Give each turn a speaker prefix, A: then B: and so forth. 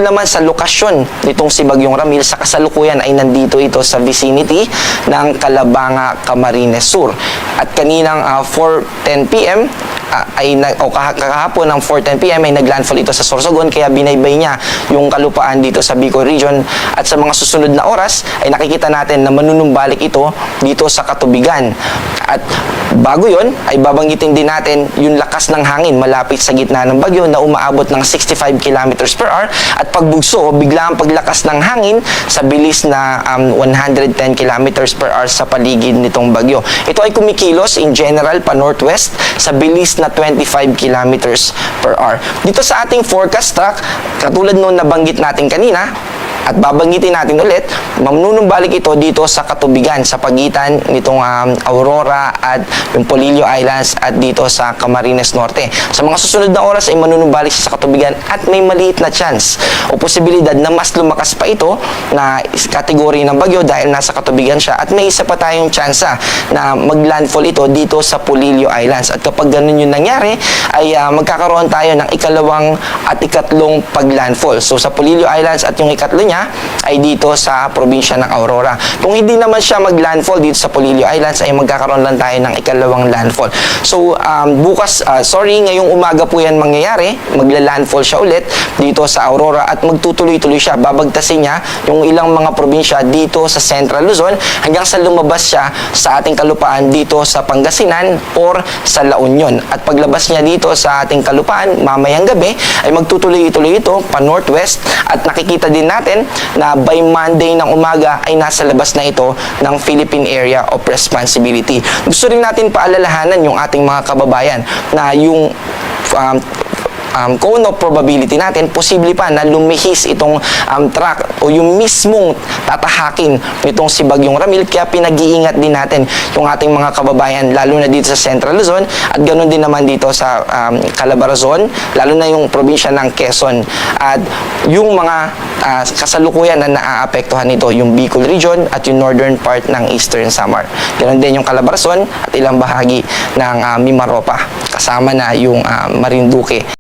A: Naman sa lokasyon nitong si Bagyong Ramil, sa kasalukuyan ay nandito ito sa vicinity ng Calabanga, Camarines Sur. At kaninang 4:10 PM kahapon ng 4:10 PM ay naglandfall ito sa Sorsogon, kaya binaybay niya yung kalupaan dito sa Bicol Region, at sa mga susunod na oras ay nakikita natin na manunumbalik ito dito sa Katubigan. At bago yon ay babanggitin din natin yung lakas ng hangin malapit sa gitna ng bagyo na umaabot ng 65 kilometers per hour, at pagbugso o biglaang paglakas ng hangin sa bilis na 110 kilometers per hour sa paligid nitong bagyo. Ito ay kumikilos in general pa northwest sa bilis na 25 kilometers per hour. Dito sa ating forecast track, katulad nung nabanggit natin kanina, at babanggitin natin ulit, manunumbalik ito dito sa Katubigan, sa pagitan nitong Aurora at yung Polillo Islands at dito sa Camarines Norte. Sa mga susunod na oras ay manunumbalik siya sa Katubigan, at may maliit na chance o posibilidad na mas lumakas pa ito na kategory ng bagyo dahil nasa Katubigan siya, at may isa pa tayong chance na maglandfall ito dito sa Polillo Islands. At kapag ganun yung nangyari, ay magkakaroon tayo ng ikalawang at ikatlong paglandfall. So sa Polillo Islands at yung ikatlo niya ay dito sa probinsya ng Aurora. Kung hindi naman siya maglandfall dito sa Polillo Islands, ay magkakaroon lang tayo ng ikalawang landfall. So ngayong umaga po yan mangyayari, magla-landfall siya ulit dito sa Aurora, at magtutuloy-tuloy siya. Babagtasin niya yung ilang mga probinsya dito sa Central Luzon hanggang sa lumabas siya sa ating kalupaan dito sa Pangasinan or sa La Union. At paglabas niya dito sa ating kalupaan mamayang gabi, ay magtutuloy-tuloy ito pa northwest, at nakikita din natin na by Monday ng umaga ay nasa labas na ito ng Philippine Area of Responsibility. Gusto rin natin paalalahanan yung ating mga kababayan na yung cone of probability natin, posible pa na lumihis itong track o yung mismong tatahakin nitong si Bagyong Ramil, kaya pinag-iingat din natin yung ating mga kababayan, lalo na dito sa Central Luzon, at ganoon din naman dito sa Calabarzon, lalo na yung probinsya ng Quezon, at yung mga kasalukuyan na naaapektuhan nito, yung Bicol Region at yung northern part ng Eastern Samar. Ganoon din yung Calabarzon at ilang bahagi ng Mimaropa, kasama na yung Marinduque.